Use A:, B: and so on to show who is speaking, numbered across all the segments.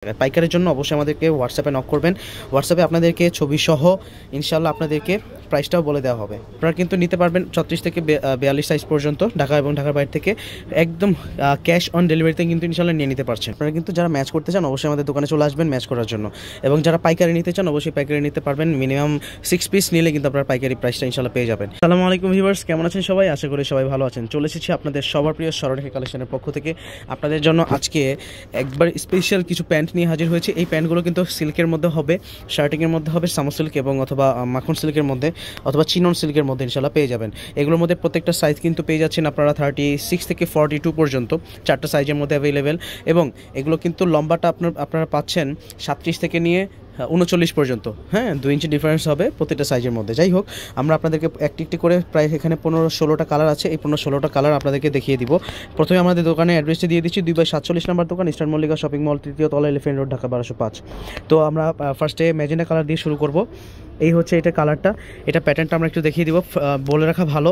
A: পাইকারের জন্য অবশ্যই আমাদেরকে হোয়াটসঅ্যাপে নক করবেন। হোয়াটসঅ্যাপে আপনাদেরকে ছবি সহ ইনশাআল্লাহ আপনাদেরকে প্রাইসটাও বলে দেওয়া হবে। আপনারা কিন্তু নিতে পারবেন 36 থেকে 42 সাইজ পর্যন্ত, ঢাকা এবং ঢাকার বাইরে থেকে একদম ক্যাশ অন ডেলিভারিতে কিন্তু ইনশাআল্লাহ নিয়ে নিতে পারছেন। আপনারা কিন্তু যারা ম্যাচ করতে চান অবশ্যই আমাদের দোকানে চলে আসবেন ম্যাচ করার জন্য, এবং যারা পাইকারি নিতে চান অবশ্যই পাইকারি নিতে পারবেন। মিনিমাম 6 পিস নিলে কিন্তু আপনারা পাইকারি প্রাইসটা ইনশাআল্লাহ পেয়ে যাবেন। আসসালামু আলাইকুম ভিউয়ার্স, কেমন আছেন সবাই? আশা করি সবাই ভালো আছেন। চলে এসেছি আপনাদের সবার প্রিয় স্মরণিকা কালেকশনের পক্ষ থেকে আপনাদের জন্য আজকে একবার স্পেশাল কিছু প্যান্ট নিয়ে হাজির হয়েছে। এই প্যান্টগুলো কিন্তু সিল্কের মধ্যে হবে, শার্টিংয়ের মধ্যে হবে, সামো সিল্ক এবং অথবা মাখন সিল্কের মধ্যে অথবা চিনন সিল্কের মধ্যে ইনশাআল্লাহ পেয়ে যাবেন। এগুলোর মধ্যে প্রত্যেকটা সাইজ কিন্তু পেয়ে যাচ্ছেন আপনারা 36 থেকে 42 পর্যন্ত, চারটা সাইজের মধ্যে অ্যাভেলেবেল। এবং এগুলো কিন্তু লম্বাটা আপনারা পাচ্ছেন 37 থেকে নিয়ে 39 পর্যন্ত। হ্যাঁ, 2 ইঞ্চি ডিফারেন্স হবে প্রত্যেকটা সাইজের মধ্যে। যাই হোক, আমরা আপনাদেরকে একটি একটি করে প্রায় এখানে 15-16টা কালার আছে। এই 15-16টা কালার আপনাদেরকে দেখিয়ে দিব। প্রথমে আমাদের দোকানে অ্যাড্রেসটি দিয়ে দিচ্ছি, 2/47 নম্বর দোকান, ইস্টার্ন মল্লিকা শপিং মল, 3য় তলা, এলিফ্যান্ট রোড, ঢাকা 1205। তো আমরা ফার্স্টে ম্যাজেন্টা কালার দিয়ে শুরু করব। এই হচ্ছে এটা কালারটা, এটা প্যাটার্নটা আমরা একটু দেখিয়ে দিব। বলে রাখা ভালো,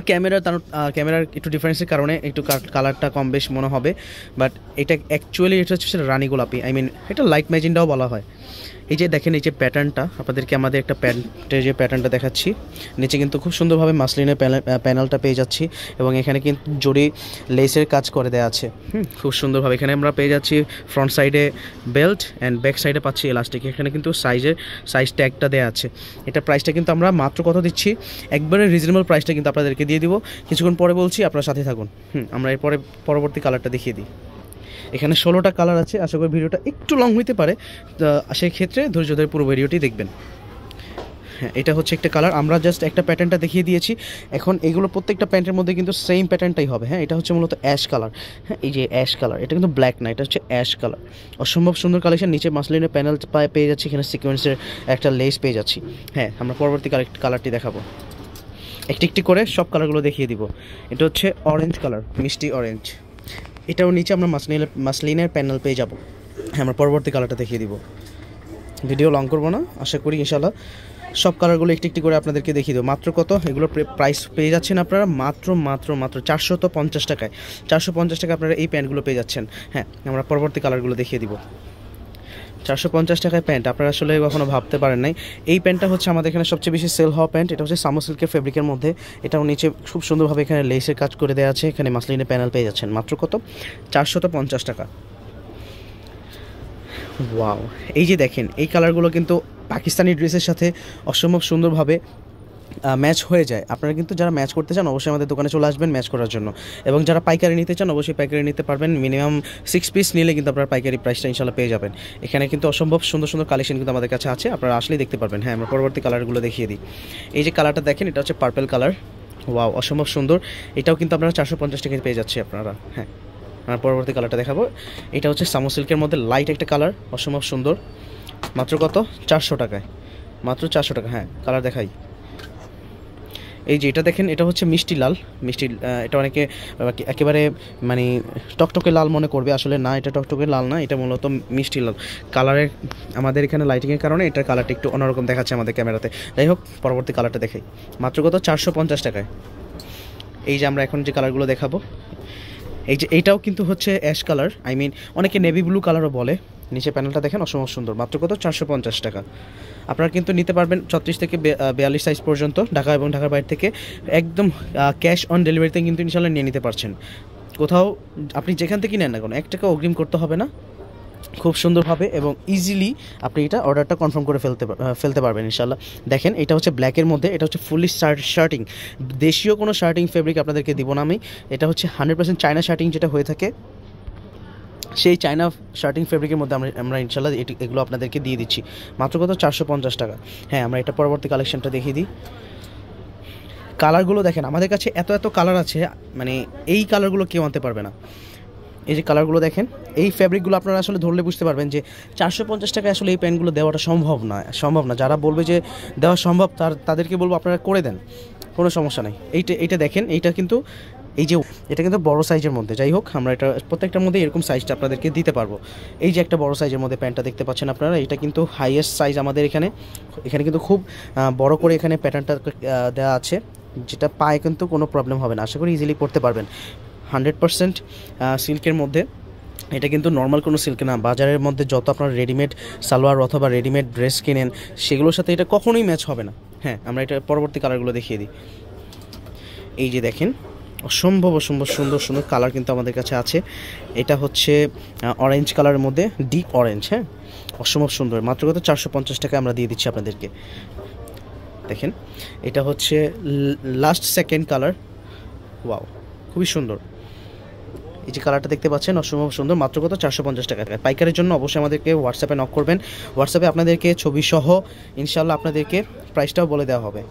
A: ক্যামেরার একটু ডিফারেন্সের কারণে একটু কালারটা কম বেশ মনে হবে, বাট এটা অ্যাকচুয়ালি এটা হচ্ছে রানী গোলাপি, এটা লাইট ম্যাজেন্টাও বলা হয়। এই যে দেখেন, এই যে প্যাটার্নটা আপনাদেরকে আমাদের একটা প্যান্টের যে প্যাটার্নটা দেখাচ্ছি, নিচে কিন্তু খুব সুন্দরভাবে মাসলিনের প্যানেলটা পেয়ে যাচ্ছি, এবং এখানে কিন্তু জড়ি লেসের কাজ করে দেওয়া আছে। খুব সুন্দরভাবে এখানে আমরা পেয়ে যাচ্ছি ফ্রন্ট সাইডে বেল্ট অ্যান্ড ব্যাক সাইডে পাচ্ছি এলাস্টিক। এখানে কিন্তু সাইজ ট্যাগটা দেওয়া আছে। এটা প্রাইসটা কিন্তু আমরা মাত্র কত দিচ্ছি, একবারে রিজনেবল প্রাইসটা কিন্তু আপনাদেরকে দিয়ে দিব। কিছুক্ষণ পরে বলছি, আপনার সাথে থাকুন। আমরা এরপরে পরবর্তী কালারটা দেখিয়ে দিই। এখানে 16টা কালার আছে। আশা করি ভিডিওটা একটু লং হইতে পারে, সেই ক্ষেত্রে ধৈর্য ধরে পুরো ভিডিওটি দেখবেন। হ্যাঁ, এটা হচ্ছে একটা কালার, আমরা জাস্ট একটা প্যাটার্নটা দেখিয়ে দিয়েছি। এখন এগুলো প্রত্যেকটা প্যান্টের মধ্যে কিন্তু সেম প্যাটার্নটাই হবে। হ্যাঁ, এটা হচ্ছে মূলত অ্যাশ কালার। হ্যাঁ, এই যে অ্যাশ কালার, এটা কিন্তু ব্ল্যাক না, এটা হচ্ছে অ্যাশ কালার। অসম্ভব সুন্দর কালেকশন। নিচে মাসলিনের প্যানেল পেয়ে যাচ্ছি, এখানে সিকোয়েন্সের একটা লেস পেয়ে যাচ্ছি। হ্যাঁ, আমরা পরবর্তী কালারটি দেখাবো। একটি একটি করে সব কালারগুলো দেখিয়ে দিব। এটা হচ্ছে অরেঞ্জ কালার, মিষ্টি অরেঞ্জ। এটাও নিচে আমরা মাসলিনের প্যানেল পেয়ে যাব। হ্যাঁ, আমরা পরবর্তী কালারটা দেখিয়ে দিব। ভিডিও লং করবো না, আশা করি ইনশাআল্লাহ সব কালারগুলো একটি একটি করে আপনাদেরকে দেখিয়ে দেবো। মাত্র কত, এগুলো প্রাইস পেয়ে যাচ্ছেন আপনারা মাত্র 450 টাকায়। 450 টাকা আপনারা এই প্যান্টগুলো পেয়ে যাচ্ছেন। হ্যাঁ, আমরা পরবর্তী কালারগুলো দেখিয়ে দিব। 450 টাকায় প্যান্ট আপনারা আসলে কখনো ভাবতে পারেন নাই। এই প্যান্টটা হচ্ছে আমাদের এখানে সবচেয়ে বেশি সেল হওয়া প্যান্ট। এটা হচ্ছে সামো সিল্কের ফেব্রিকের মধ্যে। এটাও নিচে খুব সুন্দরভাবে এখানে লেসের কাজ করে দেওয়া আছে। এখানে মাসলিনের প্যানেল পেয়ে যাচ্ছেন মাত্র কত, 450 টাকা। ওয়াও, এই যে দেখেন, এই কালারগুলো কিন্তু পাকিস্তানি ড্রেসের সাথে অসম্ভব সুন্দরভাবে ম্যাচ হয়ে যায়। আপনারা কিন্তু যারা ম্যাচ করতে চান অবশ্যই আমাদের দোকানে চলে আসবেন ম্যাচ করার জন্য, এবং যারা পাইকারি নিতে চান অবশ্যই পাইকারি নিতে পারবেন। মিনিমাম 6 পিস নিলে কিন্তু আপনারা পাইকারি প্রাইসটা ইনশাআল্লাহ পেয়ে যাবেন। এখানে কিন্তু অসম্ভব সুন্দর সুন্দর কালেকশন কিন্তু আমাদের কাছে আছে, আপনারা আসলেই দেখতে পারবেন। হ্যাঁ, আমরা পরবর্তী কালারগুলো দেখিয়ে দিই। এই যে কালারটা দেখেন, এটা হচ্ছে পার্পল কালার। ওয়াও, অসম্ভব সুন্দর। এটাও কিন্তু আপনারা 450 টাকায় পেয়ে যাচ্ছে আপনারা। হ্যাঁ, আমরা পরবর্তী কালারটা দেখাবো। এটা হচ্ছে সামো সিল্কের মধ্যে লাইট একটা কালার, অসম্ভব সুন্দর। মাত্র কত, 400 টাকায়, মাত্র 400 টাকা। হ্যাঁ, কালার দেখাই। এই যে এটা দেখেন, এটা হচ্ছে মিষ্টি লাল। এটা অনেকে একেবারে টকটকে লাল মনে করবে, আসলে না, এটা টকটকে লাল না, এটা মূলত মিষ্টি লাল কালারের। আমাদের এখানে লাইটিংয়ের কারণে এটার কালারটা একটু অন্যরকম দেখাচ্ছে আমাদের ক্যামেরাতে। যাই হোক, পরবর্তী কালারটা দেখাই। মাত্র কত, 450 টাকায়। এই যে আমরা এখন যে কালারগুলো দেখাবো, এই যে এইটাও কিন্তু হচ্ছে অ্যাশ কালার, অনেকে নেভি ব্লু কালারও বলে। নিচে প্যানেলটা দেখেন, অসম্ভব সুন্দর। মাত্র কত, 450 টাকা। আপনারা কিন্তু নিতে পারবেন 36 থেকে 42 সাইজ পর্যন্ত, ঢাকা এবং ঢাকার বাইরে থেকে একদম ক্যাশ অন ডেলিভারিতে কিন্তু ইনশাআল্লাহ নিয়ে নিতে পারছেন। কোথাও আপনি যেখান থেকে নেন না কোনো 1 টাকা অগ্রিম করতে হবে না। খুব সুন্দরভাবে এবং ইজিলি আপনি এটা অর্ডারটা কনফার্ম করে ফেলতে পারবেন ইনশাআল্লাহ। দেখেন, এটা হচ্ছে ব্ল্যাকের মধ্যে, এটা হচ্ছে ফুললি শার্টিং, দেশীয় কোনো শার্টিং ফেব্রিক আপনাদেরকে দিব না আমি। এটা হচ্ছে 100% চায়না শার্টিং যেটা হয়ে থাকে, সেই চায়না শার্টিং ফেব্রিকের মধ্যে আমরা ইনশাআল্লাহ এগুলো আপনাদেরকে দিয়ে দিচ্ছি। মাত্র কত, 450 টাকা। হ্যাঁ, আমরা এটা পরবর্তী কালেকশনটা দেখিয়ে দিই। কালারগুলো দেখেন, আমাদের কাছে এত কালার আছে, এই কালারগুলো কেউ আনতে পারবে না। এই যে কালারগুলো দেখেন, এই ফ্যাব্রিকগুলো আপনারা আসলে ধরলে বুঝতে পারবেন যে 450 টাকায় আসলে এই প্যান্টগুলো দেওয়াটা সম্ভব না। যারা বলবে যে দেওয়া সম্ভব, তাদেরকে বলবো আপনারা করে দেন, কোনো সমস্যা নেই। এইটা দেখেন, এটা কিন্তু এটা কিন্তু বড় সাইজের মধ্যে। যাই হোক, আমরা এটা প্রত্যেকটার মধ্যে এরকম সাইজটা আপনাদেরকে দিতে পারবো। এই যে একটা বড় সাইজের মধ্যে প্যান্টটা দেখতে পাচ্ছেন আপনারা, এটা কিন্তু হাইয়েস্ট সাইজ আমাদের এখানে কিন্তু খুব বড় করে এখানে প্যাটার্নটা দেওয়া আছে, যেটা পায়ে কিন্তু কোনো প্রবলেম হবে না। আশা করি ইজিলি পরতে পারবেন। 100% সিল্কের মধ্যে এটা কিন্তু নর্মাল কোনো সিল্ক না। বাজারের মধ্যে যত আপনার রেডিমেড সালোয়ার অথবা রেডিমেড ড্রেস কিনেন সেগুলোর সাথে এটা কখনোই ম্যাচ হবে না। হ্যাঁ, আমরা এটা পরবর্তী কালারগুলো দেখিয়ে দিই। এই যে দেখেন, অসম্ভব সুন্দর সুন্দর কালার কিন্তু আমাদের কাছে আছে। এটা হচ্ছে অরেঞ্জ কালারের মধ্যে, ডিপ অরেঞ্জ। হ্যাঁ, অসম্ভব সুন্দর। মাত্র কত 450 টাকা আমরা দিয়ে দিচ্ছি আপনাদেরকে। দেখেন, এটা হচ্ছে লাস্ট সেকেন্ড কালার। ওয়াও, খুবই সুন্দর। এই যে কালারটা দেখতে পাচ্ছেন, অসম্ভব সুন্দর। মাত্র কত 450 টাকা। পাইকারের জন্য অবশ্যই আমাদেরকে হোয়াটসঅ্যাপে নক করবেন। হোয়াটসঅ্যাপে আপনাদেরকে ছবি সহ ইনশাল্লাহ আপনাদেরকে প্রাইসটাও বলে দেওয়া হবে।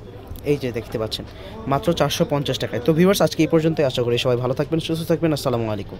A: এই যে দেখতে পাচ্ছেন, মাত্র 450 টাকায়। তো ভিউয়ার্স, আজকে এই পর্যন্তই। আশা করি সবাই ভালো থাকবেন, সুস্থ থাকবেন। আসসালামু আলাইকুম।